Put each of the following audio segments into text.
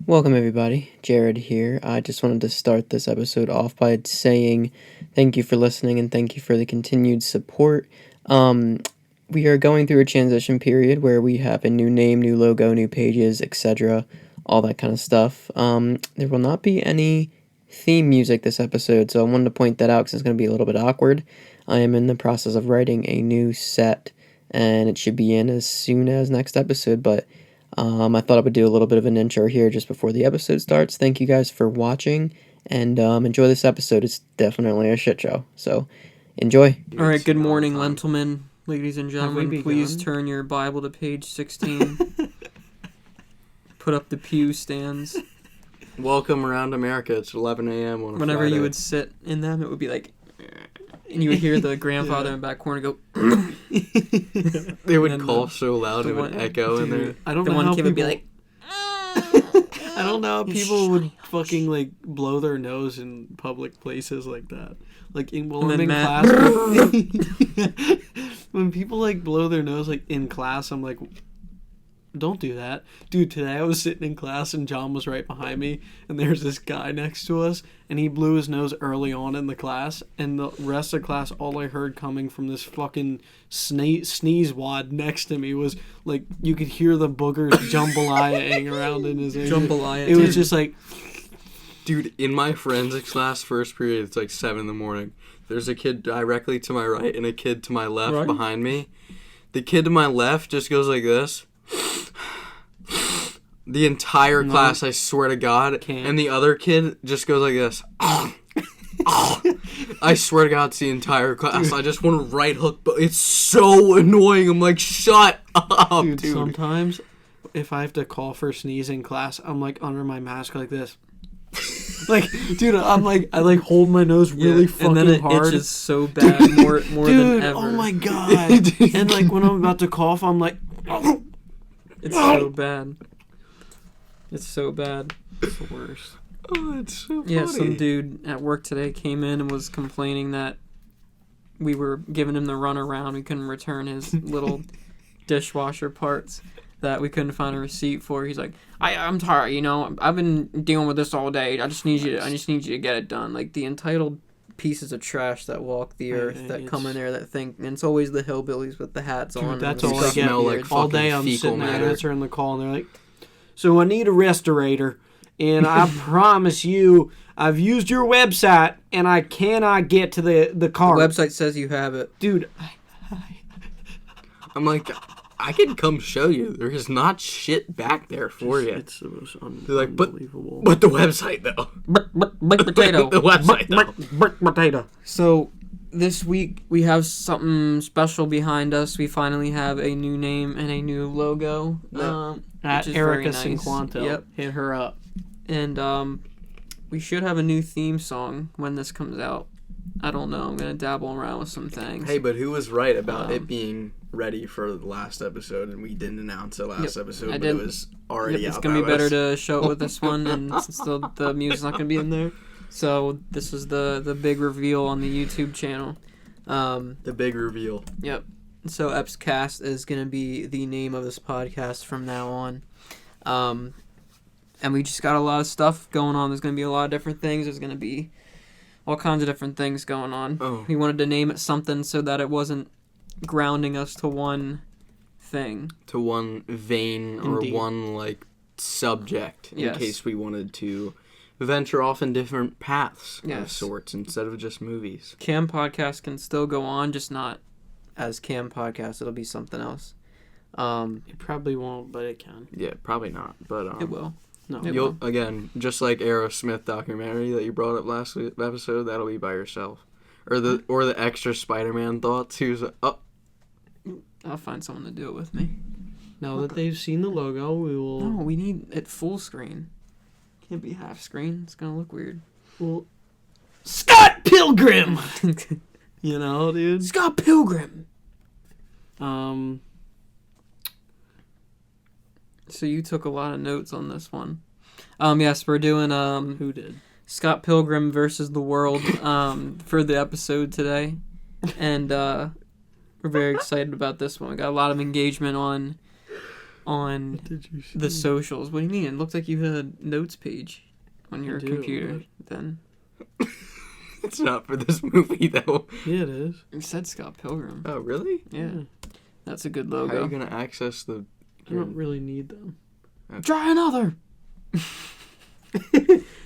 Welcome everybody, Jared here. I just wanted to start this episode off by saying thank you for listening and thank you for the continued support. We are going through a transition period where we have a new name, new logo, new pages, etc., all that kind of stuff. There will not be any theme music this episode, so I wanted to point that out because it's going to be a little bit awkward. I am in the process of writing a new set, and it should be in as soon as next episode, but I thought I would do a little bit of an intro here just before the episode starts. Thank you guys for watching, and enjoy this episode. It's definitely a shit show, so enjoy. All right, good morning, Lentilmen, ladies and gentlemen. Please turn your Bible to page 16. Put up the pew stands. Welcome around America. It's 11 a.m. on a Whenever Friday. you would sit in them, it would be like... And you would hear the grandfather in the back corner go... They would cough so loud it would echo in there. I don't know how people would be like... I don't know how people would fucking like blow their nose in public places like that. Like I'm in class. When people like blow their nose like in class, I'm like, don't do that. Dude, today I was sitting in class and John was right behind me and there's this guy next to us and he blew his nose early on in the class and the rest of the class, all I heard coming from this fucking sneeze wad next to me was like, you could hear the boogers jambalaya-ing around in his ear. Jambalaya. It was just like... Dude, in my forensics class, first period, it's like 7 in the morning. There's a kid directly to my right and a kid to my left behind me. The kid to my left just goes like this. The entire class, I swear to God. And the other kid just goes like this. I swear to God, it's the entire class. I just want to right hook, but it's so annoying. I'm like, shut up, dude. Sometimes, if I have to call for a sneeze in class, I'm like under my mask like this. Like, dude, I'm like, I like hold my nose really fucking hard. And then it itches so bad, more dude, than ever. Oh my God. And like when I'm about to cough, I'm like... It's so bad. It's so bad. It's the worst. Oh, it's so funny. Yeah, some dude at work today came in and was complaining that we were giving him the runaround. We couldn't return his little dishwasher parts that we couldn't find a receipt for. He's like, I'm tired, you know. I've been dealing with this all day. I just need you to get it done. Like the entitled pieces of trash that walk the earth, that come in there, that think, and it's always the hillbillies with the hats on. That's all I get. Like all day I'm sitting there matter. answering the call, and they're like, so I need a respirator, and I promise you, I've used your website, and I cannot get to the car. The website says you have it. Dude, I'm like, I can come show you. There is not shit back there for you. It's the most unbelievable. But the website, though. Baked potato. The website, though. Baked potato. So, this week, we have something special behind us. We finally have a new name and a new logo. At which is Erica very nice. Cinquanto. Yep. Hit her up. And we should have a new theme song when this comes out. I don't know. I'm going to dabble around with some things. Hey, but who was right about it being ready for the last episode, and we didn't announce it last episode, but it was already out. It's going to be better to show it with this one, and since the music's not going to be in there. So this is the big reveal on the YouTube channel. The big reveal. Yep. So EpsCast is going to be the name of this podcast from now on. And we just got a lot of stuff going on. There's going to be a lot of different things. There's going to be all kinds of different things going on. Oh. We wanted to name it something so that it wasn't grounding us to one thing. To one vein. Indeed. Or one, like, subject. In Yes. case we wanted to venture off in different paths of Yes. sorts instead of just movies. Cam Podcast can still go on, just not as Cam Podcast. It'll be something else. It probably won't, but it can. Yeah, probably not. But It will. No. It You'll will. again, just like Aerosmith documentary that you brought up last episode, that'll be by yourself, or the extra Spider-Man thoughts. Who's I'll find someone to do it with me. Now that they've seen the logo, we will... No, we need it full screen. Can't be half screen. It's gonna look weird. Well, Scott Pilgrim! You know, dude? Scott Pilgrim! So you took a lot of notes on this one. Yes, we're doing Who did? Scott Pilgrim versus the World for the episode today. And we're very excited about this one. We got a lot of engagement on on Did you see? the socials. What do you mean? It looked like you had a notes page on your do. computer. Then It's not for this movie, though. Yeah, it is. it said Scott Pilgrim. Oh, really? Yeah, that's a good How are logo. you going to access the... I don't really need them. Try another.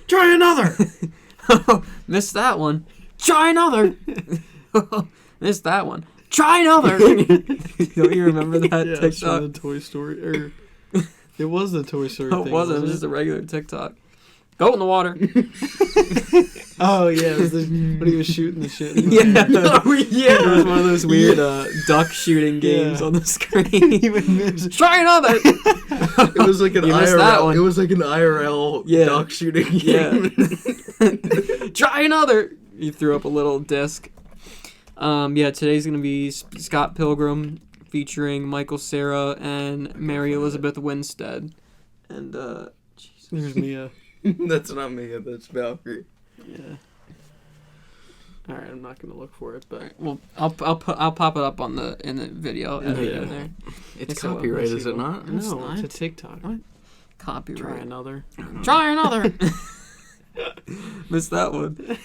Try another. Missed that one. Try another. Missed that one. Try another. Don't you remember that Yeah, it's TikTok? from the Toy Story. Or it was the Toy Story No, thing. it wasn't. It was just a regular TikTok. Go in the water. Oh yeah, it was when he was shooting the shit. In the Yeah. air. Oh, yeah! It was one of those weird duck shooting games Yeah. on the screen. He would miss. Try another. It was like an You missed IRL. that one. It was like an IRL Yeah. duck shooting Yeah. game. Try another. You threw up a little disc. Yeah, today's gonna be Scott Pilgrim featuring Michael Cera and Mary Elizabeth Winstead. And There's Mia. That's not me. That's Valkyrie. Yeah. All right, I'm not gonna look for it, but well, I'll pop it up in the video. Edit it in there. It's So, copyright, is it not? It's no, not. it's a TikTok. What? Copyright. Try another. Try another. Missed that one.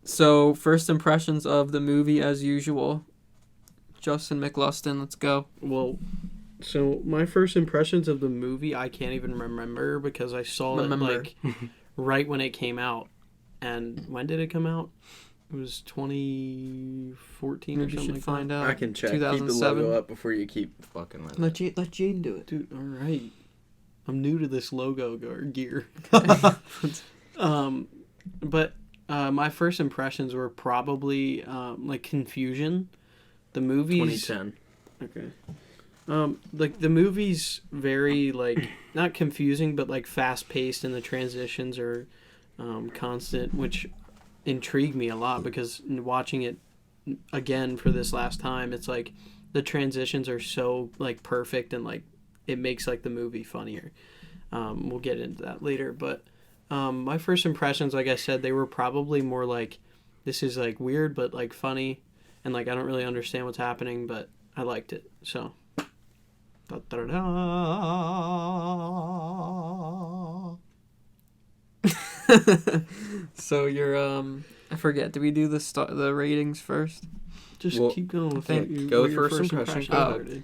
So first impressions of the movie as usual. Justin McLuston, let's go. Well, so my first impressions of the movie, I can't even remember because I saw it like right when it came out. And when did it come out? It was 2014 or Maybe you something should like find out. I can check. Keep the 2007. logo up before you keep fucking with Let it. Jaden do it. Dude, all right. I'm new to this logo gear. But my first impressions were probably like confusion. The movie's 2010. okay. Like the movie's very like not confusing, but like fast paced, and the transitions are constant, which intrigued me a lot because watching it again for this last time, it's like the transitions are so like perfect and like it makes like the movie funnier. We'll get into that later, but my first impressions, like I said, they were probably more like this is like weird but like funny, and like I don't really understand what's happening, but I liked it. So da-da-da. So you're I forget. Did we do the ratings first? Just Well, keep going with I what think- you, go what your first impression. are, Oh. dude.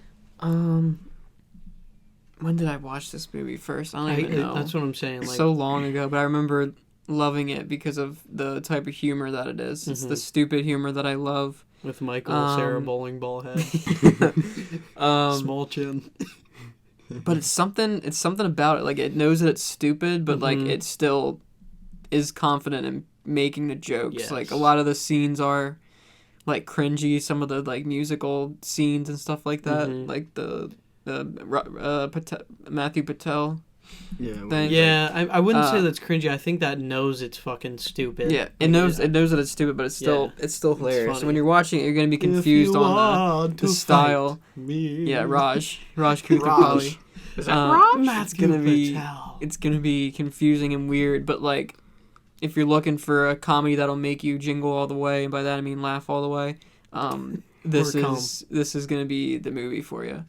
When did I watch this movie first? I don't even know. That's what I'm saying. Like, So long ago, but I remember loving it because of the type of humor that it is. It's the stupid humor that I love. with Michael Sarah bowling ball head, small chin. But it's something about it. Like it knows that it's stupid, but like Mhm. it still is confident in making the jokes. Yes. Like a lot of the scenes are like cringy. Some of the like musical scenes and stuff like that. Mhm. Like the Matthew Patel Yeah. thing. Yeah, I wouldn't say that's cringy. I think that knows it's fucking stupid. Yeah, it knows that it's stupid, but it's still hilarious. So funny. when you're watching it, you're gonna be confused on the style. Me. Yeah, Raj Kutapalli. Is that It's gonna be confusing and weird, but like if you're looking for a comedy that'll make you jingle all the way, and by that I mean laugh all the way, this is gonna be the movie for you.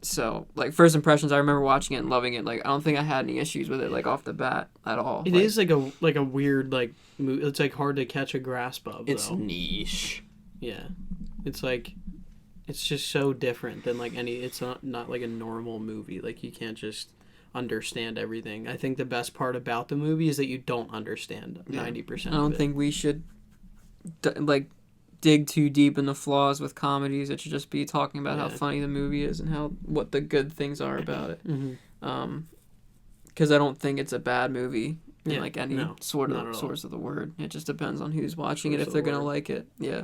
So like first impressions, I remember watching it and loving it. Like I don't think I had any issues with it like off the bat at all. It is like a weird like it's like hard to catch a grasp of. It's though. niche. Yeah, it's like it's just so different than like any. It's not like a normal movie. Like you can't just understand everything. I think the best part about the movie is that you don't understand 90%. I don't think we should dig too deep in the flaws with comedies. It should just be talking about how funny the movie is and what the good things are about it. Because I don't think it's a bad movie in like any sort of source of the word. It just depends on who's watching it if they're gonna like it. Yeah.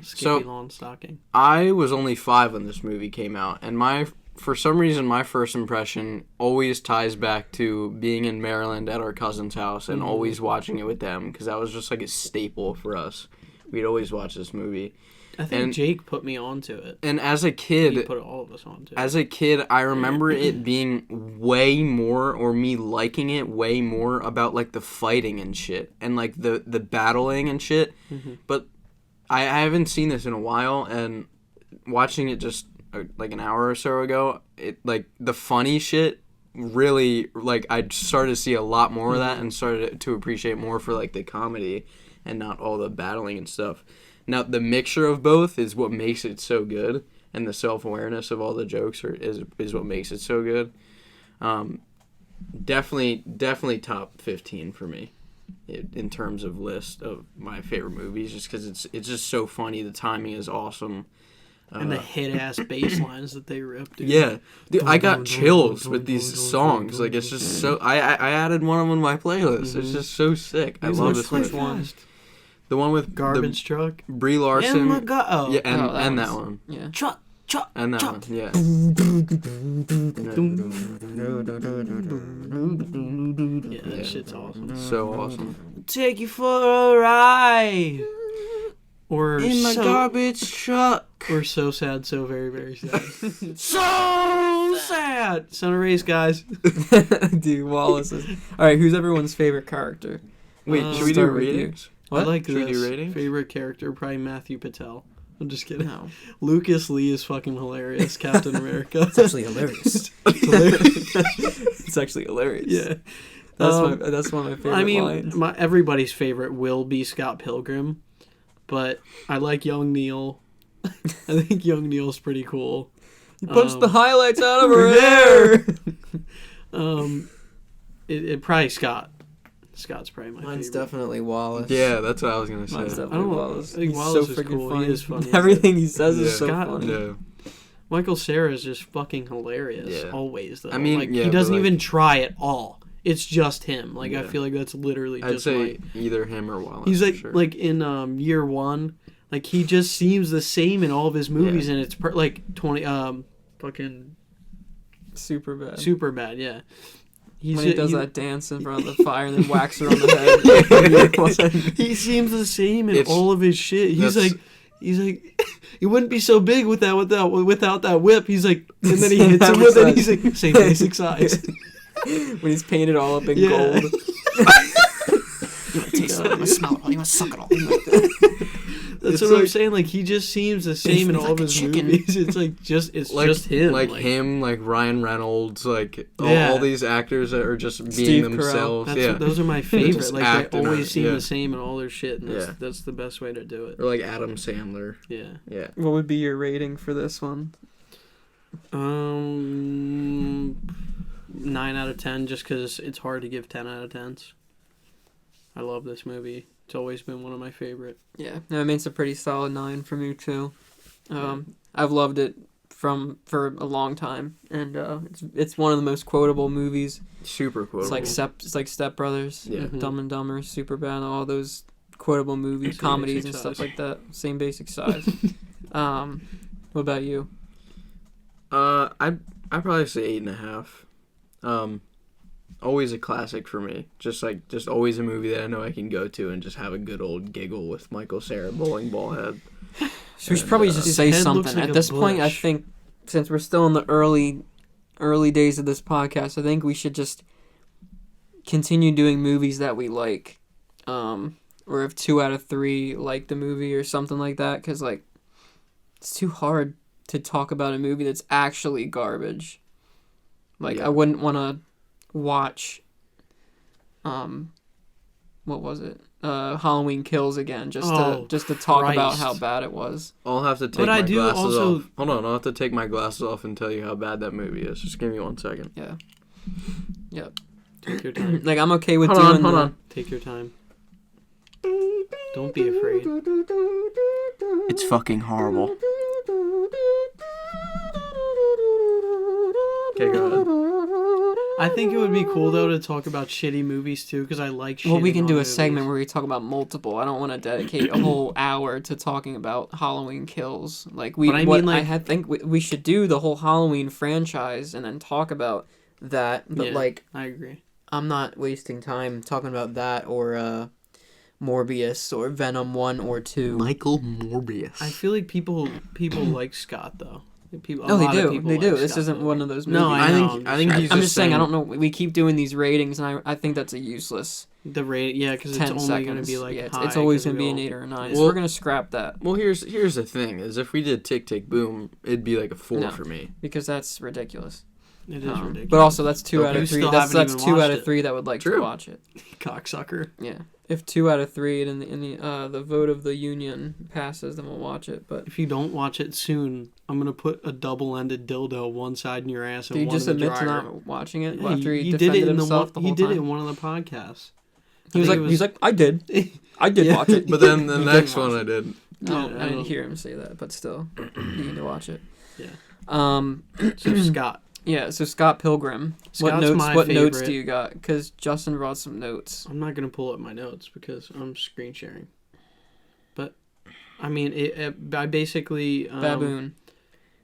Skippy lawn stocking. I was only 5 when this movie came out, and for some reason my first impression always ties back to being in Maryland at our cousin's house and always watching it with them, because that was just like a staple for us. We'd always watch this movie. I think Jake put me onto it. And as a kid, He put all of us onto it. As a kid, I remember it being way more, or me liking it way more, about like the fighting and shit, and like the battling and shit. But I haven't seen this in a while, and watching it just like an hour or so ago, it like the funny shit really like I started to see a lot more of that and started to appreciate more for like the comedy and not all the battling and stuff. Now the mixture of both is what makes it so good, and the self-awareness of all the jokes is what makes it so good. Definitely top 15 for me in terms of list of my favorite movies, just because it's just so funny. The timing is awesome. And the hit-ass bass lines that they ripped, dude. Yeah. Dude, I got chills with these songs. Like, it's just so... I added one of them to my playlist. It's just so sick. I love this one. The one with... Garbage Truck. Brie Larson. Yeah, and that one's- one. Yeah. Truck. And that one, yeah. Yeah, that shit's awesome. So awesome. Take you for a ride. Or In my garbage truck. Or So Sad, So Very, Very Sad. So sad! Son of Race, guys. Dude, Wallace is... Alright, who's everyone's favorite character? Wait, should we do start with you. ratings? I like Should we this. do ratings? Favorite character, probably Matthew Patel. I'm just kidding. No. Lucas Lee is fucking hilarious. Captain America. It's actually hilarious. It's actually hilarious. Yeah. That's one of my favorite I mean, lines. everybody's favorite will be Scott Pilgrim, but I like Young Neil. I think Young Neil's pretty cool. He punched the highlights out of her hair! It probably Scott. Scott's probably my Mine's favorite. definitely Wallace. Yeah, that's what I was going to Mine's say. definitely I don't know. Wallace. I think He's Wallace so is freaking cool. funny. He is funny. Everything he says Yeah. is so Scott- funny. Yeah. Michael Cera is just fucking hilarious. Yeah. Always, though. I mean, like, yeah, he doesn't but, like- even try at all. It's just him. Like, I Yeah. feel like that's literally I'd just say either him or Wallace. He's like for sure. like in year one, like he just seems the same in all of his movies, and it's like 20 fucking Super bad. super bad. Yeah, when he does that dance in front of the fire and then whacks her on the head. he seems the same in It's- all of his shit. He's that's- like he wouldn't be so big without that whip. He's like, and then he hits him with it. He's like, same basic size. When he's painted all up in Yeah. gold. You want to taste it? You want to smell it? You want to suck it all? That's It's what I'm like- saying. Like he just seems the same in It's all of like a his chicken. movies. It's like just him. Like him, like Ryan Reynolds, like Yeah. all these actors that are just being Steve Carell. themselves. That's those are my favorite. Just Like acting they on always it, seem yeah. the same in all their shit, and Yeah. that's the best way to do it. Or like Adam Sandler. Yeah. Yeah. What would be your rating for this one? 9 out of 10, just because it's hard to give 10 out of 10s. I love this movie. It's always been one of my favorite. Yeah, I mean it's a pretty solid 9 for me too. I've loved it for a long time, and it's one of the most quotable movies. Super cool. It's like Step Brothers, Yeah. Mhm. Dumb and Dumber, Superbad, all those quotable movies, Same comedies basic and stuff size. like that. Same basic size. What about you? I'd probably say 8.5. Always a classic for me. Just always a movie that I know I can go to and just have a good old giggle with Michael Cera bowling ball head. So we should probably just His say head looks something. like At a this point, I bush. think, since we're still in the early days of this podcast, I think we should just continue doing movies that we like. Or if 2 out of 3 like the movie or something like that, because, like, it's too hard to talk about a movie that's actually garbage. Like, Yeah. I wouldn't want to watch, what was it? Halloween Kills again, just to talk about Christ. how bad it was. I'll have to take But my I do glasses also- off. Hold on, I'll have to take my glasses off and tell you how bad that movie is. Just give me 1 second. Yeah. Yep. Take your time. Like, I'm okay with Hold doing on. Take your time. Don't be afraid. It's fucking horrible. Okay, go ahead. I think it would be cool though to talk about shitty movies too, because I like. Well, we shitting can on do a movies. segment where we talk about multiple. I don't want to dedicate a whole hour to talking about Halloween Kills. Like But I mean, like- I think we should do the whole Halloween franchise and then talk about that. But Yeah. like, I agree. I'm not wasting time talking about that or Morbius or Venom 1 or 2. Michael Morbius. I feel like people like Scott though. People, No, they lot of do. people They do. like This Scott isn't one Pilgrim. of those movies. No, I know. I think he's I'm just saying. I saying- don't know. We keep doing these ratings, and I think that's a useless The rate, yeah, because it's 10 only seconds. going to be like yeah, high. it's always 'cause going to be we an all- 8 or a 9. Well- So we're going to scrap that Well, here's the thing: is if we did Tick Tick Boom, it'd be like a 4 No. for me. because that's ridiculous. It is ridiculous. But also, that's 2 Okay. out You of 3. still That's haven't even 2 out watched of it. 3 that would like to True. watch it. cocksucker. Yeah. If 2 out of 3 in the vote of the union passes, then we'll watch it. But If you don't watch it soon, I'm gonna put a double-ended dildo one side in your ass and do you one just in the admit to dryer. not watching it Yeah, after he did defended it in himself the he whole did time? it in one of the podcasts. He was I like, think it he's like, I did. I did Yeah. watch it. But then the You next didn't watch one I it. did. No, Yeah, I didn't hear him say that, but still, you need to watch it. Yeah. So Scott. Yeah. So Scott Pilgrim. What Scott's notes? my What notes favorite. do you got? Because Justin brought some notes. I'm not gonna pull up my notes because I'm screen sharing. But I mean, I basically Baboon.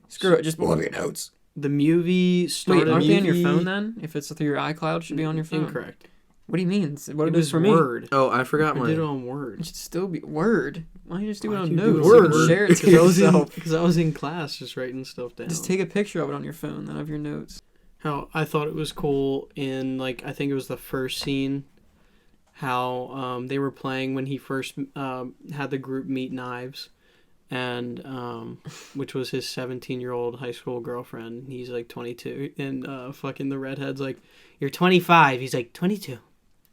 Screw it. Just pull up your notes. the movie started. Wait, aren't they on your phone then? If it's through your iCloud, it should be on your phone. Incorrect. What do you mean? What It it is was for me? Word. Oh, I forgot I my. did it on It Word. should still be Word. Why don't you just do it Why'd on you do notes? it You on can Word? share it to Because I was yourself. because I was in class just writing stuff down. Just take a picture of it on your phone, then of your notes. How I thought it was cool in like I think it was the first scene. How they were playing when he first had the group meet Knives, and which was his 17-year-old high school girlfriend. He's like 22, and fucking the redhead's like, "You're 25." He's like, "22.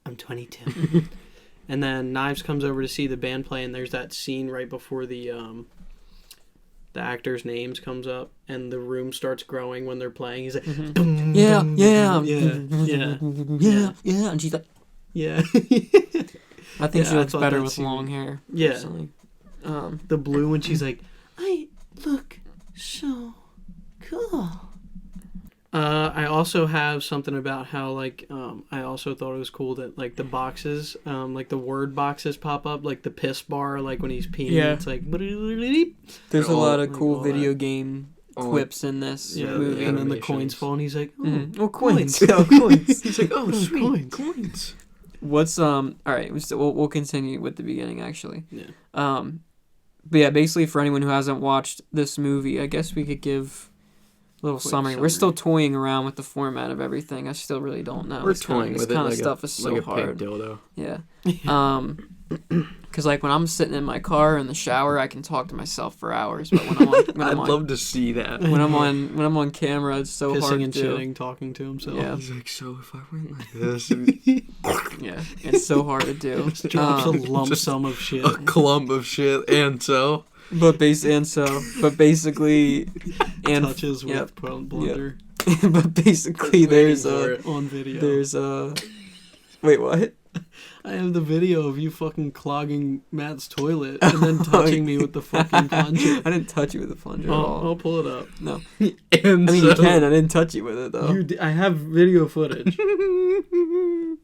I'm 22." And then Knives comes over to see the band play, and there's that scene right before the actors' names comes up, and the room starts growing when they're playing. He's like, "Dum, Yeah, dum, yeah, dum." yeah, yeah. And she's like, yeah. I think Yeah, she I looks thought better that with scene- long hair. Yeah. Personally. The blue when she's like, "I look so cool." I also have something about how like I also thought it was cool that like the boxes like the word boxes pop up like the piss bar like when he's peeing Yeah. it's like There's a all- lot of like cool all video that. game Oh, quips in this yeah movie. and then the animations. coins fall and he's like oh, Mhm. Oh, coins. coins. Oh, coins. He's like, oh, sweet coins. coins. What's all right, we'll continue with the beginning actually. Yeah. But yeah, basically for anyone who hasn't watched this movie, I guess we could give a little Quick summary. summary. We're still toying around with the format of everything. I still really don't know. We're It's kinda- toying this with it kind of like stuff a, is so like a hard. pig dildo. Yeah. Because like when I'm sitting in my car in the shower, I can talk to myself for hours. But when I'm on, when I'd I'm on, love to see that. when I'm on camera, it's so hard Pissing to and do. shitting, talking to himself. Yeah. He's like, so if I went like this, Yeah, it's so hard to do. Drops a lump Just sum of shit. a clump of shit, and so But basically, and Touches with yep. blender. but basically, there's on video. wait, what? I have the video of you fucking clogging Matt's toilet and then touching me with the fucking plunger. I didn't touch you with a plunger at all. I'll pull it up. No, and I mean so, you can. I didn't touch you with it though. I have video footage.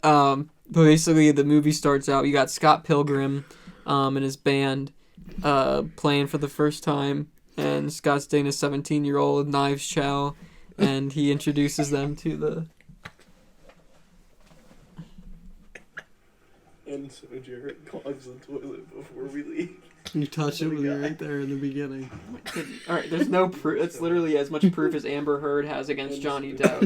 But basically the movie starts out. You got Scott Pilgrim, and his band, playing for the first time, and Scott's dating a 17-year-old Knives Chow, and he introduces them to the. And so Jared clogs the toilet before we leave. You touched it with it right there in the beginning. All right, there's no proof. It's literally as much proof as Amber Heard has against Johnny Depp.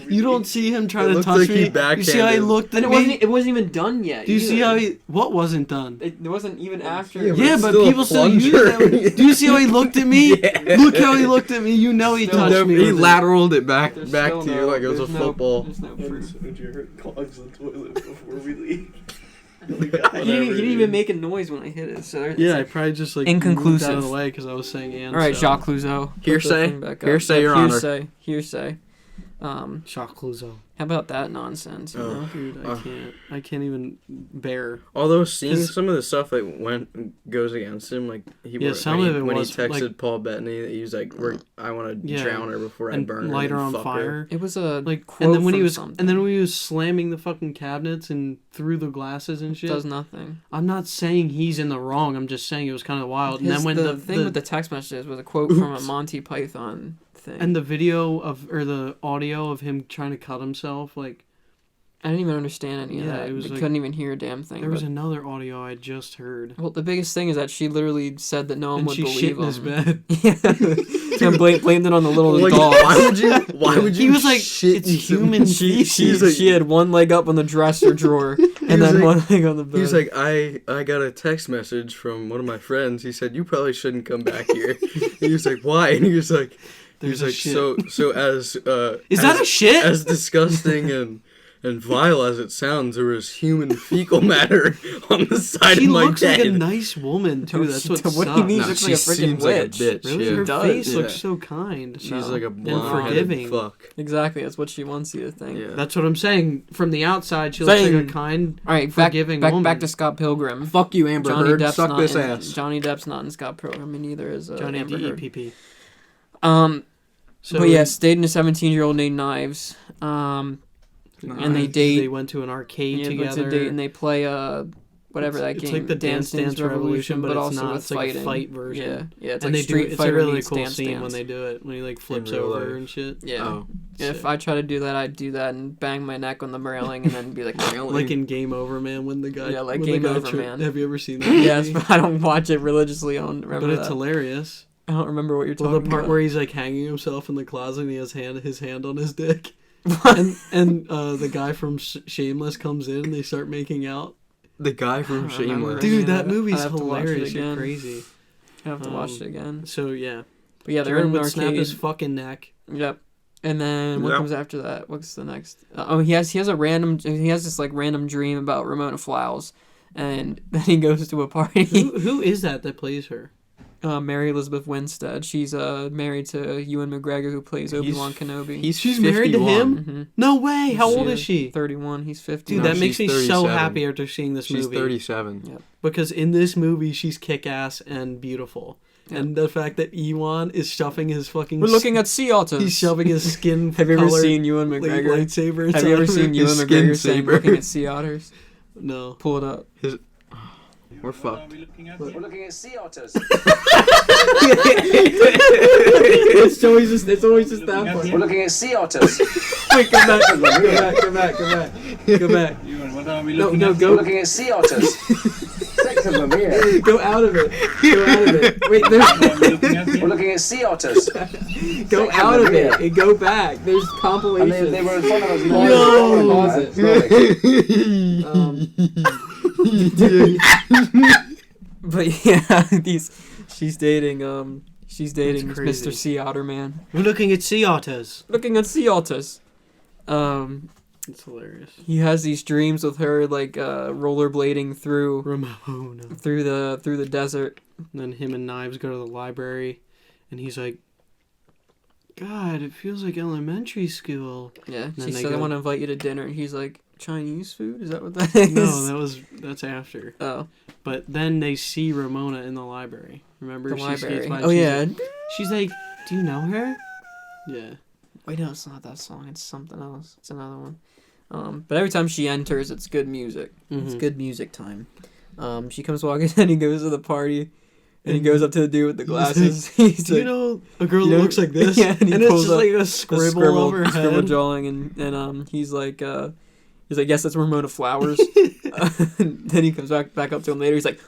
You don't see him trying It to looked touch like he me. You see how he backhanded. looked And at it me? wasn't even done yet. Do you see either. how he? What wasn't done? It wasn't even after. Yeah, Yeah, it's but still a people still use plunger. it. Do you see how he looked at me? Yeah. Look how he looked at me. You know he Still touched me. He with it. lateraled it back There's back still to you no- like it was a there's no- football. There's no And proof. so Jared clogs the toilet before we leave. He didn't even make a noise when I hit it. So it's Yeah, I like- probably just like Inconclusive. moved out of the way because I was saying and. all right, so. Jacques Clouseau. Put Hearsay? the thing back up. Hearsay, Your Honor. Hearsay. Jacques Clouseau. How about that nonsense? You Oh. know? Dude, I can't even bear. All those scenes, 'Cause- some of the stuff that goes against him, like Yeah, some of it when was, he texted like- Paul Bettany that he was like, "I want to Yeah, drown her before I And burn her, light her and on fuck fire. It was a Like quote and then when he from was something. and then when he was slamming the fucking cabinets and through the glasses and shit. does nothing. I'm not saying he's in the wrong. I'm just saying it was kind of wild. And His- then when the thing with the text messages was a quote from a Monty Python thing. and the video of or the audio of him trying to cut himself, like I didn't even understand any of Yeah, that. it was We like- couldn't even hear a damn thing. There was but- another audio I just heard. Well, the biggest thing is that she literally said that no one And would she believe shit in him. his bed. Yeah, and blamed it on the little Like, dog. why would you? Why would you? He was like, shit it's in some- human She feces. had one leg up on the dresser drawer and then like- one leg on the bed. He was like, I got a text message from one of my friends. He said, you probably shouldn't come back here. He was like, why? And he was like, There's a like, shit. so as Is that a shit? as disgusting and vile as it sounds, there was human fecal matter on the side She of my looks bed. like a nice woman too. No, That's she what don't. sucks. What do you mean? No, Looks she like a freaking seems like a witch. bitch. Really? Yeah. Her does, face yeah. looks so kind. She's No. like a And blonde-headed forgiving. fuck. Exactly, that's what she wants you to think. Yeah. That's what I'm saying. From the outside, she looks like Saying- a kind, All right, back forgiving woman. back to Scott Pilgrim. Fuck you, Amber Johnny Heard. Depp's Suck not this in, ass. Johnny Depp's not in Scott Pilgrim, and neither is Johnny Amber Heard. DEPP. But yeah, stayed in a 17-year-old named Knives. And they date. They went to an arcade Yeah, together. to date, and they play whatever that It's game. like the Dance Revolution, but it's also not. with It's like a fighting. fight version. Yeah, it's and like they Street do. It's Fighter a really meets cool Dance scene Dance. when they do it. When he like flips real over life. and shit. Yeah. Oh. If Sick. I try to do that, I'd do that and bang my neck on the railing and then be like, Like in Game Over, man, when the guy. Yeah, like when the Game guy Over, Man. Have you ever seen that? yes, movie? but I don't watch it religiously. I don't remember But it's that. hilarious. I don't remember what you're Well, talking the part about. where he's like hanging himself in the closet and he has his hand on his dick, What? and the guy from Shameless comes in and they start making out. The guy I from don't remember Shameless. any Dude, of that that. movie's I'd have to watch it hilarious. You're again. crazy. I have to watch it again. So yeah, But yeah, they're Jared in an would snap arcade. his fucking neck. Yep. And then what Yep. comes after that? What's the next? He has this like random dream about Ramona Flowers, and then he goes to a party. Who is that plays her? Mary Elizabeth Winstead. She's married to Ewan McGregor, who plays Obi-Wan Kenobi. She's married to 51. him? Mhm. No way. How She old is she? 31. He's 50. Dude, No, that makes me she's so 37. happy after seeing this She's movie. 37. Because in this movie, she's kick-ass and beautiful. Yeah. And the fact that Ewan is shoving his fucking... We're looking at Sea Otters. He's shoving his skin Have you ever colored seen Ewan like, McGregor? lightsaber Have you ever inside seen of Ewan His skin McGregor saying saber. looking at Sea Otters? No. Pull it up. We're fucked. We're looking at Sea Otters. It's always just that part. We're looking at Sea Otters. Wait, come back. Go back. No, We're go looking at Sea Otters. Six of them here. go out of it. Wait, We're looking at Sea Otters. go out of it and go back. There's And compilations. they were in front of us. No. But yeah, she's dating crazy. Mr. Sea Otter Man. We're looking at Sea Otters. Looking at Sea Otters. It's hilarious. He has these dreams with her like rollerblading through Ramona. the desert. And then him and Knives go to the library, and he's like, God, it feels like elementary school. Yeah, then she they said, "I go- want to invite you to dinner." And he's like, "Chinese food? Is that what that is?" No, that's after. Oh, But then they see Ramona in the library. Remember? the She library. skates by and Oh she's yeah. like- she's like, do you know her? Yeah. Wait, no, it's not that song. It's something else. It's another one. But every time she enters, it's good music. It's Mhm. good music time. She comes walking and he goes to the party. And he goes up to the dude with the glasses. He's Do you like, know a girl you that know- looks like this? Yeah, and he and it's pulls just up like a a scribble over her scribble head. drawing, and he's like, yes, that's Ramona Flowers. Then he comes back up to him later. He's like,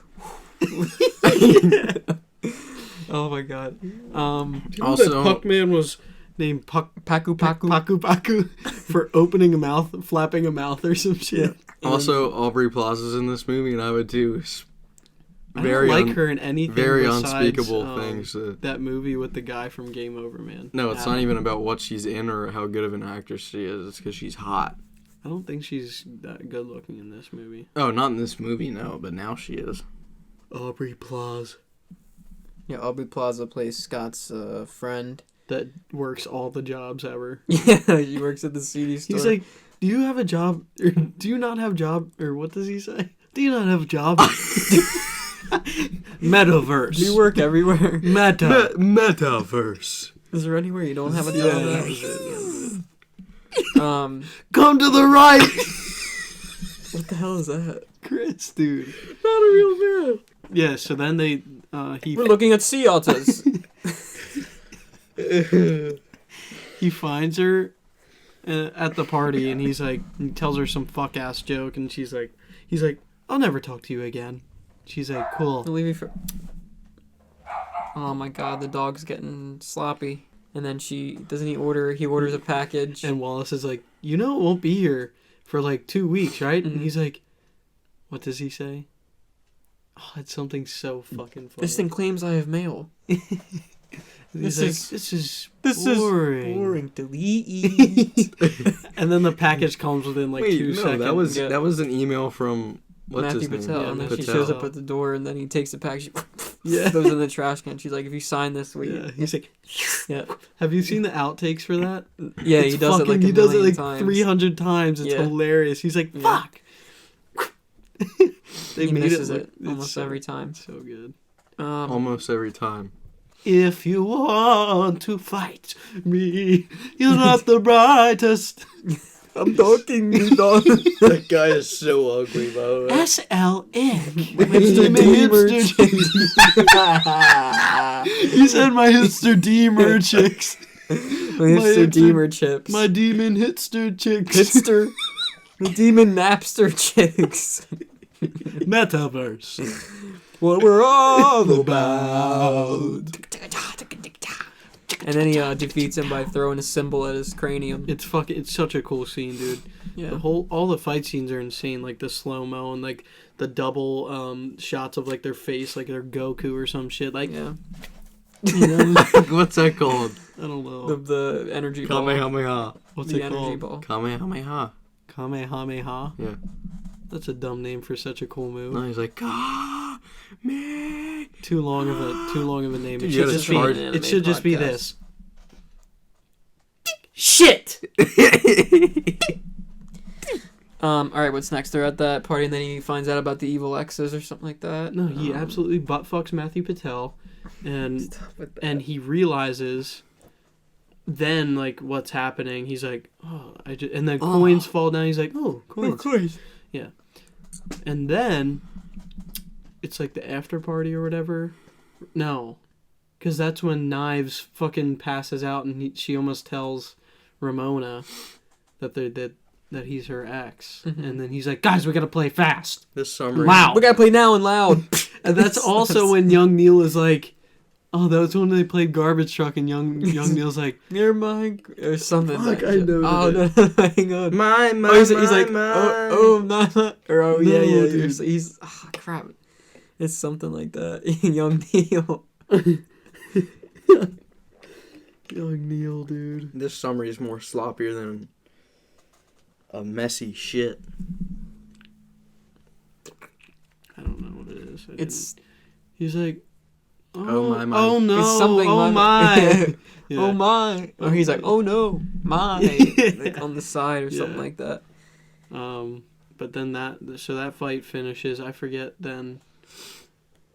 oh my god. Also- Puckman was named Paku Paku. Paku for opening a mouth, flapping a mouth or some shit. Also, Aubrey Plaza's in this movie, and I would do I very don't like un- her in anything very besides, unspeakable things. That movie with the guy from Game Over, man. No, it's not Adam. even about what she's in or how good of an actress she is. It's because she's hot. I don't think she's that good looking in this movie. Oh, not in this movie, no, but now she is. Aubrey Plaza. Yeah, Aubrey Plaza plays Scott's friend. That works all the jobs ever. Yeah, she works at the CD store. He's like, do you have a job? Or do you not have job? Or what does he say? Do you not have a job? Metaverse. "Do you work everywhere? Meta. Metaverse. Is there anywhere you don't have a job at?" Come to the right. What the hell is that? Chris, dude. Not a real man. Yeah, so then they, he We're looking at Sea Otters. he finds her, at the party, and he's like, he tells her some fuck ass joke, and he's like, I'll never talk to you again. She's like, cool. I'll leave you for. Oh my god, the dog's getting sloppy. And then he orders a package. And Wallace is like, it won't be here for like 2 weeks, right? Mm-hmm. And he's like, what does he say? Oh, it's something so fucking funny. This thing claims I have mail. This is boring. Delete. And then the package comes within like 2 seconds. that was an email from Matthew his name? Patel. Yeah, and then Matthew she shows Patel. up at the door, and then he takes the package, Yeah. throws it in the trash can. She's like, if you sign this, will you? Yeah, he's like, Yeah. have you seen the outtakes for that? Yeah, It's he does fucking- it like he does it like times. 300 times. It's Yeah. hilarious. He's like, Yeah. fuck. They He made misses it it look, almost every time. So good. Almost every time. If you want to fight me, you're not the brightest. I'm talking, you dog. That guy is so ugly, by the way. SLN. Hipster You said my hipster deemer chicks. hipster deemer chips. My demon hipster chicks. hipster. The demon Napster chicks. Metaverse. What we're all about. And then he defeats him by throwing a symbol at his cranium. It's such a cool scene, dude. Yeah. All the fight scenes are insane, like the slow-mo and like the double shots of like their face, like they're Goku or some shit. Like, Yeah. What's that called? I don't know. The energy ball. Kamehameha. What's The it energy called? ball. Kamehameha. Kamehameha. Yeah. That's a dumb name for such a cool move. No, he's like, me. Too long of a name. Dude, It you should gotta just be. charge- It should just be podcast. this. Shit. Alright, what's next? They're at that party and then he finds out about the evil exes or something like that. No, he absolutely butt fucks Matthew Patel, and he realizes. Then, like, what's happening? He's like, oh, and then coins fall down. He's like, oh, coins. Yeah. And then, it's like the after party or whatever. No. Because that's when Knives fucking passes out and she almost tells Ramona that he's her ex. Mm-hmm. And then he's like, guys, we gotta play fast. This summer. Loud. We gotta play now and loud. And that's also when young Neil is like, oh, that was when they played Garbage Truck, and young Neil's like, Near my or something. Fuck, like I that. know Oh that. no, hang on. My, He's like, oh, not, or oh yeah, No, yeah. dude. He's crap. It's something like that. Young Neil. young Neil, dude. This summer is more sloppier than a messy shit. I don't know what it is. It's He's like, Oh, my. oh no, It's something oh my- my. Yeah. oh my. Or he's like, oh no, my. Like on the side or something Yeah. like that. But then that fight finishes. I forget then.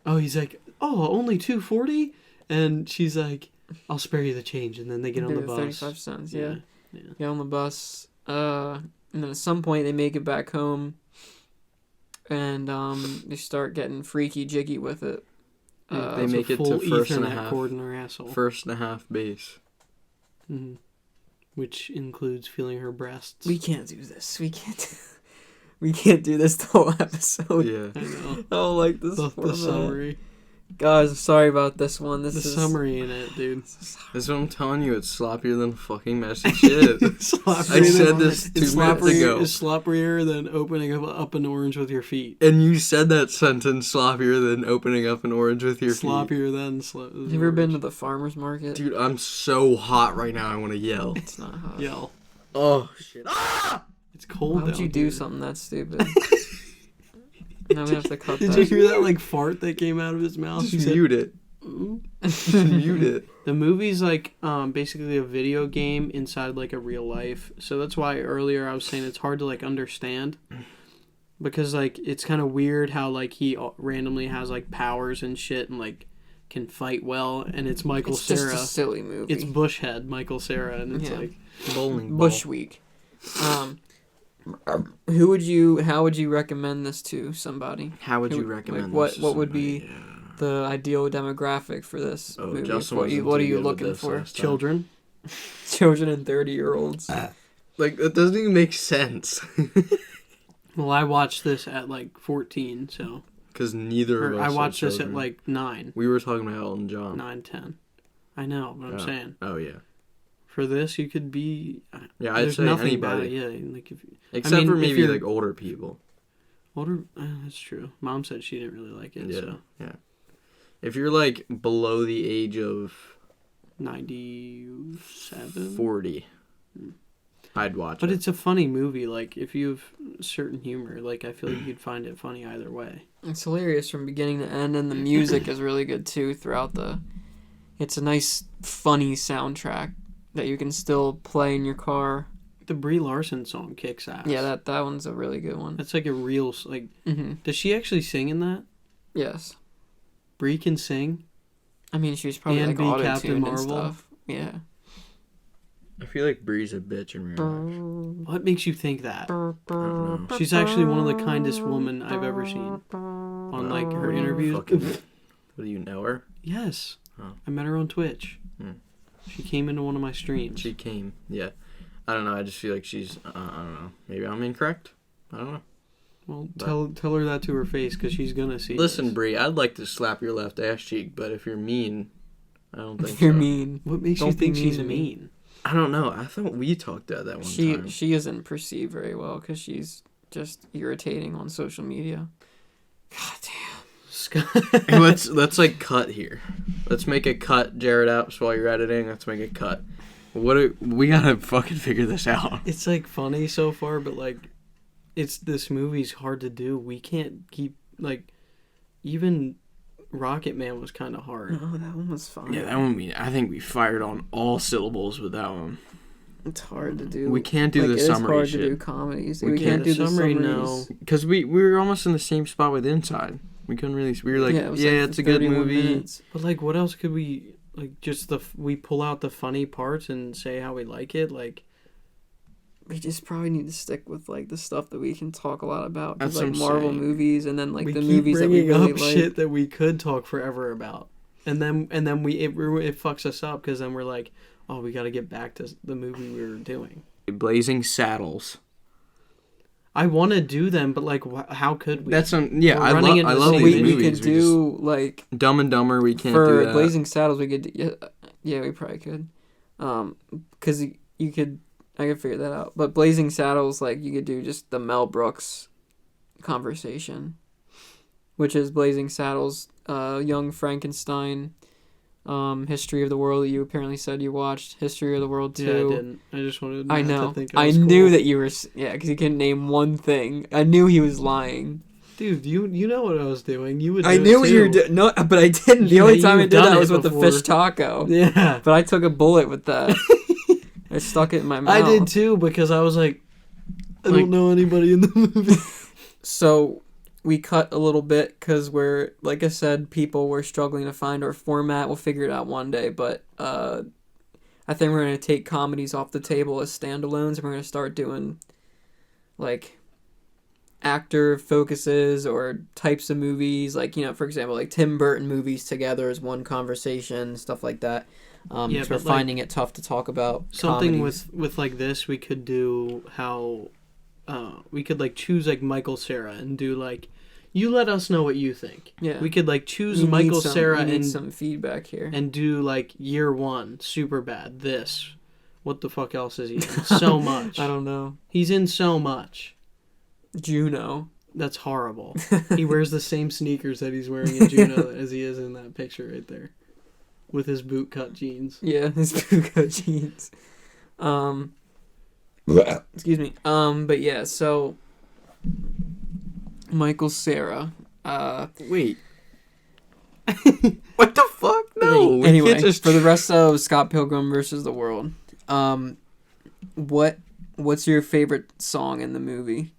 Oh, he's like, oh, only 240, and she's like, I'll spare you the change, and then they get on the bus. 35 cents. Yeah. Yeah. Get on the bus. And then at some point they make it back home. And they start getting freaky jiggy with it. They It's make a it to full first and a Ethernet half. cord in her asshole. First and a half base. Mhm. Which includes feeling her breasts. We can't do this. We can't do this the whole episode. Yeah. I know. Oh, like this. The format. summary. Guys, I'm sorry about this one. The This is summary in it, dude. That's what I'm telling you. It's sloppier than fucking messy shit. Sloppier I than- said this 2 it's minutes ago. It's sloppier than opening up an orange with your feet. And you said that sentence sloppier than opening up an orange with your feet. Sloppier than Have you ever been to the farmer's market? Dude, I'm so hot right now. I want to yell. It's not hot. Yell. Oh, shit. It's cold. Why would down you do here. something that stupid? Now we have to cut Did that. you hear that like fart that came out of his mouth? He Just said, mute it. "Ooh." Just mute it. The movie's like basically a video game inside like a real life. So that's why earlier I was saying it's hard to like understand. Because like it's kind of weird how like he randomly has like powers and shit and like can fight well, and it's Michael It's Cera. just a silly movie. It's Bushhead Michael Cera, and it's Yeah. like Bowling ball. Bush Week. How would you recommend this to somebody? How would Who- you recommend like, this? what would to be somebody? the ideal demographic for this movie? Justin What wasn't are too you good with looking this for? last time. children. Children and 30-year-olds. Like, that doesn't even make sense. Well, I watched this at like 14, so. Because neither of Or us I are watched this at children. like 9. We were talking about Elton John. 9, 10. I know, but I'm saying. Oh, yeah. For this, you could be. Yeah, I'd there's say nothing anybody. about it. Yeah, like if, Except mean, for if maybe, you're- like, older people. older. That's true. Mom said she didn't really like it. Yeah, So yeah. If you're, like, below the age of 97. 40, I'd watch But it. it's a funny movie. Like if you have certain humor, like I feel like you'd find it funny either way. It's hilarious from beginning to end, and the music is really good too throughout the. It's a nice, funny soundtrack that you can still play in your car. The Brie Larson song kicks ass. Yeah, that one's a really good one. That's like a real like. Mm-hmm. Does she actually sing in that? Yes. Brie can sing. I mean, she was probably And like be Captain auto-tuned and Marvel? stuff. Yeah. I feel like Bree's a bitch in real life. What makes you think that? I don't know. She's actually one of the kindest women I've ever seen. On like her interviews. Fucking, what, do you know her? Yes. Oh. I met her on Twitch. Hmm. She came into one of my streams. She came. Yeah. I don't know. I just feel like she's. I don't know. Maybe I'm incorrect. I don't know. Well, But- tell her that to her face because she's gonna see. Listen, this. Bree, I'd like to slap your left ass cheek, but if you're mean, I don't think If you're so. mean. What makes Don't you think be she's mean to me. mean? I don't know. I thought we talked about that one time. She isn't perceived very well because she's just irritating on social media. God damn. Scott. Hey, let's like cut here. Let's make a cut, Jared Apps, while you're editing. Let's make a cut. We gotta fucking figure this out. It's like funny so far, but like, this movie's hard to do. We can't keep like, even Rocket Man was kind of hard. Oh, that one was fun. Yeah, that one. I think we fired on all syllables with that one. It's hard to do. We can't do like, the it is summary hard shit. to do comedies. We We can't. can't do the Summary, summaries. no. Because we were almost in the same spot with Inside. We couldn't really. We were like, it was yeah, like it's a good 31 movie. minutes. But like, what else could we like? Just we pull out the funny parts and say how we like it. Like, We just probably need to stick with like the stuff that we can talk a lot about. 'Cause, That's like what I'm Marvel saying. movies, and then like we the keep movies that we bringing really up like. shit that we could talk forever about, and then it fucks us up because then we're like, oh, we got to get back to the movie we were doing. Blazing Saddles. I want to do them, but like, how could we? Yeah. We're I running love. I into love the these same we movies. could do like Dumb and Dumber. We can't for do that. Blazing Saddles. We could do, yeah, we probably could, because you could. I could figure that out. But Blazing Saddles, like you could do just the Mel Brooks conversation, which is Blazing Saddles, Young Frankenstein, History of the World that you apparently said you watched, History of the World 2. Yeah, I didn't. I just wanted. I Matt know. To think it I was knew cool. that you were. Yeah, because he couldn't name one thing. I knew he was lying. Dude, you know what I was doing. You would. I do knew it what you were too. doing. No, but I didn't. The Yeah, only time I you've did done that it was with before. the fish taco. Yeah, But I took a bullet with that. I stuck it in my mouth. I did too because I was like, I Like- don't know anybody in the movie. So we cut a little bit because we're, like I said, people were struggling to find our format. We'll figure it out one day. But I think we're going to take comedies off the table as standalones. And we're going to start doing, like, actor focuses or types of movies. Like, you know, for example, like Tim Burton movies together as one conversation, stuff like that. Yeah, because we're but, like, finding it tough to talk about Something comedies. with like this, we could do how, we could like choose like Michael Cera and do like, you let us know what you think. Yeah. We could like choose We need Michael some- Cera we need and some feedback here. and do like year one, super bad. This, what the fuck else is he in? So much. I don't know. He's in so much. Juno. That's horrible. He wears the same sneakers that he's wearing in Juno as he is in that picture right there, with his boot cut jeans. Yeah, his Puka jeans. Excuse me. But yeah, so Michael Cera. Wait. What the fuck? No. we Anyway, can't just for the rest of Scott Pilgrim versus the World, what's your favorite song in the movie?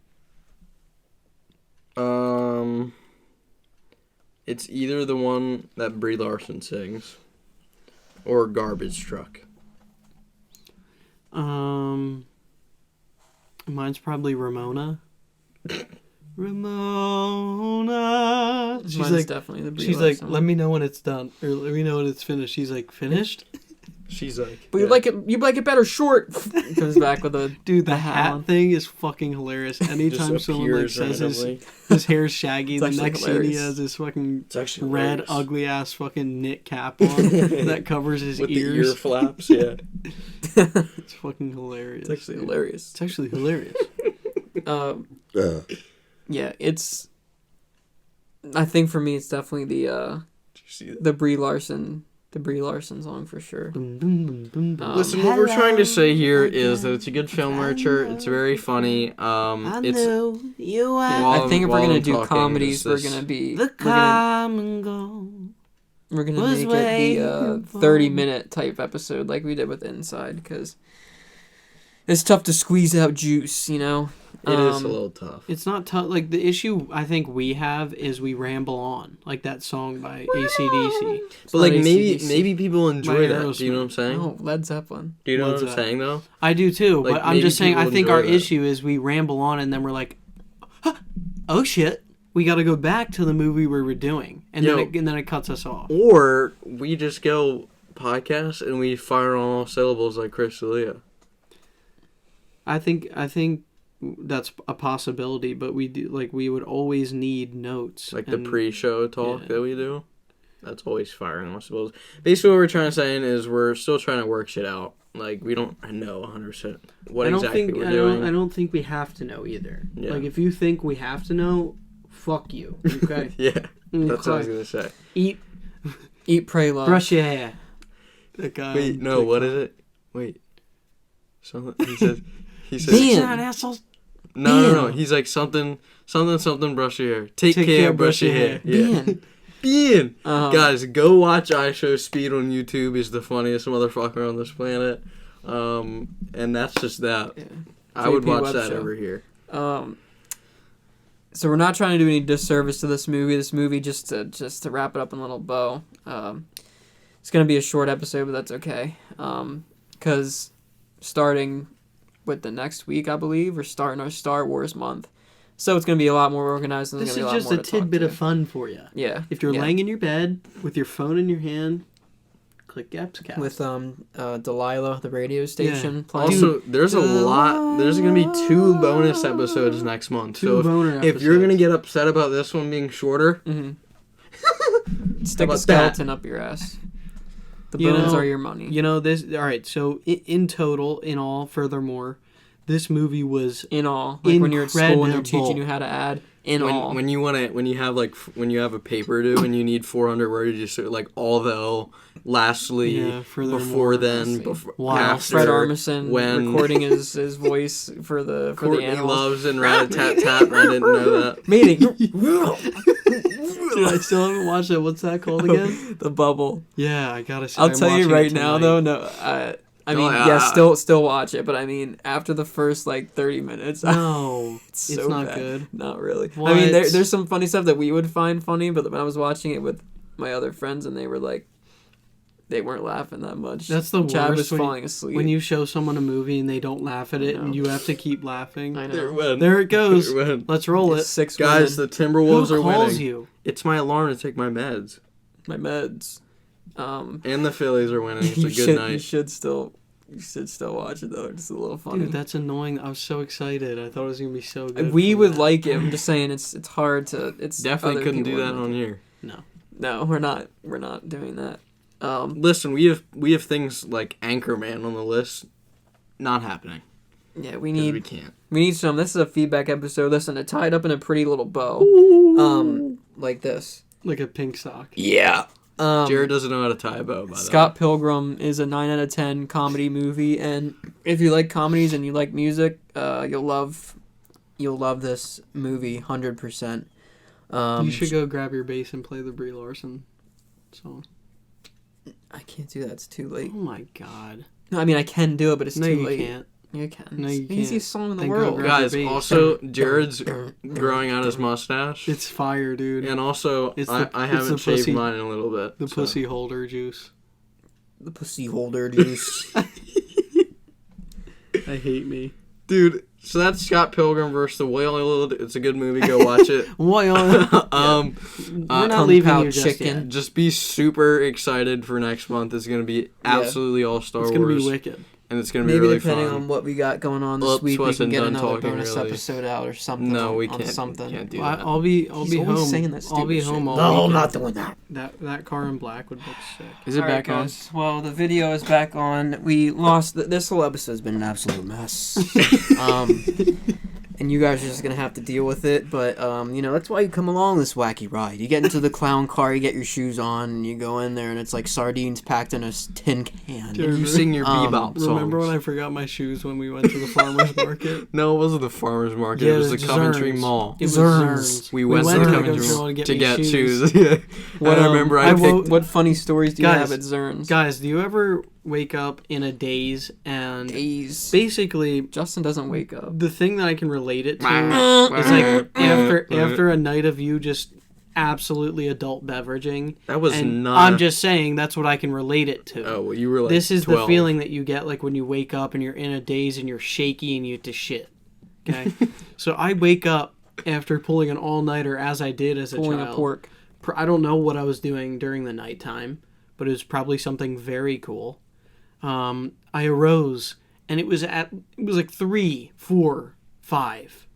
It's either the one that Brie Larson sings, or Garbage Truck. Mine's probably Ramona. Ramona. She's Mine's like, definitely the Brie she's like, Larson let one. me know when it's done, or let me know when it's finished. She's like, finished? She's like, But you like it better short. Comes back with a Dude, the on. hat thing is fucking hilarious. Anytime Just someone like appears says randomly. his hair's shaggy, It's the actually next scene he hilarious. has this fucking It's actually red, hilarious. ugly ass fucking knit cap on that covers his With ears. the ear flaps, yeah. It's fucking hilarious. It's actually hilarious. It's actually hilarious. Yeah, it's. I think for me, it's definitely Did you see that? the Brie Larson song for sure. Listen, what we're trying to say here is that it's a good film, Archer. It's very funny. It's you I think if we're while gonna I'm do talking, comedies, it's we're gonna be the come and go. we're gonna was make it waiting the for 30-minute type episode like we did with Inside, because it's tough to squeeze out juice, you know. It is a little tough. It's not tough. Like, the issue I think we have is we ramble on. Like that song by AC/DC. But like not maybe AC/DC. people enjoy By that. Do you know what I'm saying? Oh, Led Zeppelin. Do you know What's what I'm that? saying though? I do too, Like, but I'm maybe just saying I people think enjoy our that. issue is we ramble on and then we're like, oh shit, we got to go back to the movie we were doing, and Yo. then it cuts us off. Or we just go podcast and we fire on all syllables like Chris D'Elia. I think that's a possibility, but we do we would always need notes, Like and the pre-show talk yeah. that we do. That's always firing on syllables. Basically what we're trying to say is we're still trying to work shit out. Like we don't know 100% what I don't exactly think we're I doing. don't think we have to know either. Yeah. Like if you think we have to know, fuck you. Okay. Yeah, that's what I was Okay. gonna say. Eat, pray, love. Brush your hair. That guy. Wait, on no, what TikTok. is it? Wait. Something he says. He says. Man. Shut up, assholes. No. He's like something. Brush your hair. Take care. Brush your hair. Yeah. Man. Bean. Guys, Guys, go watch I Show Speed on YouTube. He's the funniest motherfucker on this planet. And that's just that. Yeah. I would JP watch Web that Show. over here. So we're not trying to do any disservice to this movie. This movie, just to wrap it up in a little bow. It's gonna be a short episode, but that's okay. Because starting with the next week, I believe, we're starting our Star Wars month. So it's gonna be a lot more organized. And This is there's gonna be just a a lot more to talk tidbit to. of fun for you. Yeah. If you're yeah. laying in your bed with your phone in your hand, click Appscast. with Delilah, the radio station, playing. Also, there's a lot. There's gonna be 2 bonus episodes next month. Two So boner if you're gonna episodes. get upset about this one being shorter, Stick a about skeleton up your ass. The You bones know- are your money. You know this. All right. So in total, in all, furthermore, this movie was In all, like when you're at school and they're Incredible. teaching you how to add. In all. when you have a paper due and you need 400 words, you just like although, lastly, Yeah, furthermore, before then, lastly. before Wow. after, Fred Armisen when recording his voice for the Courtney animals. Loves and Rat-a-tat-tat. I didn't know that. Meeting. Dude, I still haven't watched it. What's that called again? The bubble. Yeah, I gotta say. I'll I'm tell you watching right it now, tonight. though. No, I mean, yeah. yeah, still watch it, but I mean, after the first 30 minutes, No, it's it's so not bad. good. Not really. What? I mean, there's some funny stuff that we would find funny, but when I was watching it with my other friends, and they were like, they weren't laughing that much. That's the Chad worst was when you- falling asleep. When you show someone a movie and they don't laugh at it, I and know. you have to keep laughing. I There know. went. There it goes. There went. Let's roll it. It's 6 Guys, women. the Timberwolves Who are calls winning. you? It's my alarm to take my meds. My meds. And the Phillies are winning. It's a You good should you night. should still watch it though. It's a little funny. Dude, that's annoying. I was so excited. I thought it was gonna be so good. We for would that. like it. I'm just saying it's hard to. It's Definitely other couldn't do people that would on make it. here. No, we're not doing that. Listen, we have things like Anchorman on the list. Not happening. Yeah, we 'Cause we need can't. some. This is a feedback episode. Listen, it tied up in a pretty little bow. Like this. like a pink sock. Yeah. Um, Jared doesn't know how to tie a bow, by the way. Scott Pilgrim is a 9 out of 10 comedy movie, and if you like comedies and you like music, you'll love this movie 100%. You should go grab your bass and play the Brie Larson song. I can't do that. It's too late. Oh my god. No, I mean I can do it, but it's No, too you late. can't. You can. No, It's you the easiest can't. song in the Then go world. grab- Guys, Bass. also, Jared's growing out his mustache. It's fire, dude. And also, It's I the- it's haven't the shaved pussy- mine in a little bit. The so. pussy holder juice. The pussy holder juice. I hate me. Dude, So that's Scott Pilgrim versus the Whale. It's a good movie. Go watch it. We're not Kung leaving Pao you just chicken. yet. Just be super excited for next month. It's gonna be absolutely all Star It's Wars. gonna be wicked. And it's gonna be Maybe really depending fun. on what we got going on this Oops, week, we wasn't can get done another talking, bonus really. episode out or something. No, we on can't. something. Can't do Well, that. I'll be He's home. always saying that I'll be stupid home shit. all No, I'm weekend. not doing that. That car in black would look sick. Is it All right, back on? guys. Well, the video is back on. We lost. This whole episode's been an absolute mess. And you guys are just gonna have to deal with it. But that's why you come along this wacky ride. You get into the clown car, you get your shoes on, and you go in there, and it's like sardines packed in a tin can. Dude, You sing your Um, bebop songs. Remember when I forgot my shoes when we went to the farmer's market? No, it wasn't the farmer's market. Yeah, it was the the Coventry Zerns. Mall. It was Zerns. Zerns. We went to to the the Coventry Coventry Mall Mall to get me shoes. Yeah. What, And I remember I I picked. woke- What funny stories do you Guys, have at Zerns? Guys, do you ever wake up in a daze and Days. basically Justin doesn't wake up. the thing that I can relate it to is like after a night of you just absolutely adult beveraging. That was and not. I'm just saying that's what I can relate it to. Oh, well, you were like. This is 12. the feeling that you get like when you wake up and you're in a daze and you're shaky and you have to shit. Okay, so I wake up after pulling an all-nighter as I did as a Pulling child. a pork. I don't know what I was doing during the nighttime, but it was probably something very cool. I arose and it was like 3, 4, 5,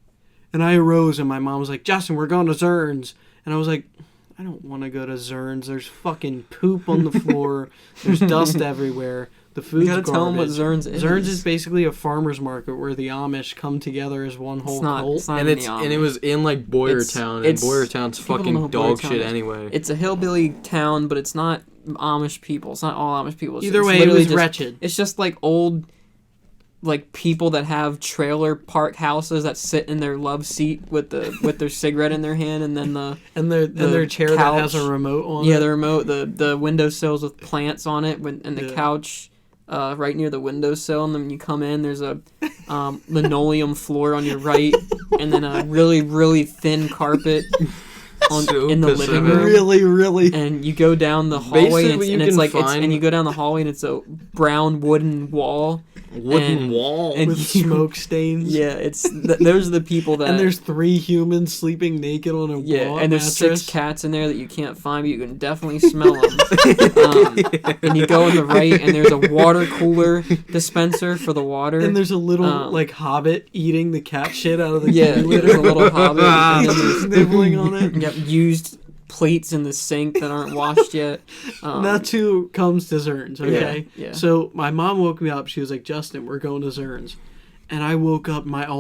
and I arose and my mom was like, "Justin, we're going to Zerns," and I was like, "I don't want to go to Zerns. There's fucking poop on the floor. There's dust everywhere. The food's You gotta garbage." tell them what Zerns is. Zerns is basically a farmer's market where the Amish come together as one whole cult. It's not And in it's the and it Amish. was in like Boyertown, and it's- Boyertown's people don't fucking know what dog Boyertown shit is. anyway. It's a hillbilly town, but it's not Amish people. It's not all Amish people. Either It's way, it literally was just, wretched. It's just like old, like people that have trailer park houses that sit in their love seat with their cigarette in their hand, and then And their chair that has couch. a remote on yeah, it. the remote, the windowsills with plants on it, and the Yeah. couch right near the windowsill. And then when you come in, there's a linoleum floor on your right, and then a really, really thin carpet So in the Pacific. living room. Really. And you go down the hallway, Basically, and you it's can like find- and you go down the hallway, and it's a brown wooden wall. Wooden and- wall. and- With smoke stains. Yeah, those are the people that. And there's 3 humans sleeping naked on a yeah, wall and there's mattress. 6 cats in there that you can't find, but you can definitely smell them. And you go on the right, and there's a water cooler dispenser for the water. And there's a little Um, hobbit eating the cat shit out of the yeah, cooler. there's a little hobbit, and then Just there's nibbling on it. yep, used plates in the sink that aren't washed yet. That's who comes to Zerns, okay? yeah. So my mom woke me up. She was like, "Justin, we're going to Zerns." And I woke up, my eyes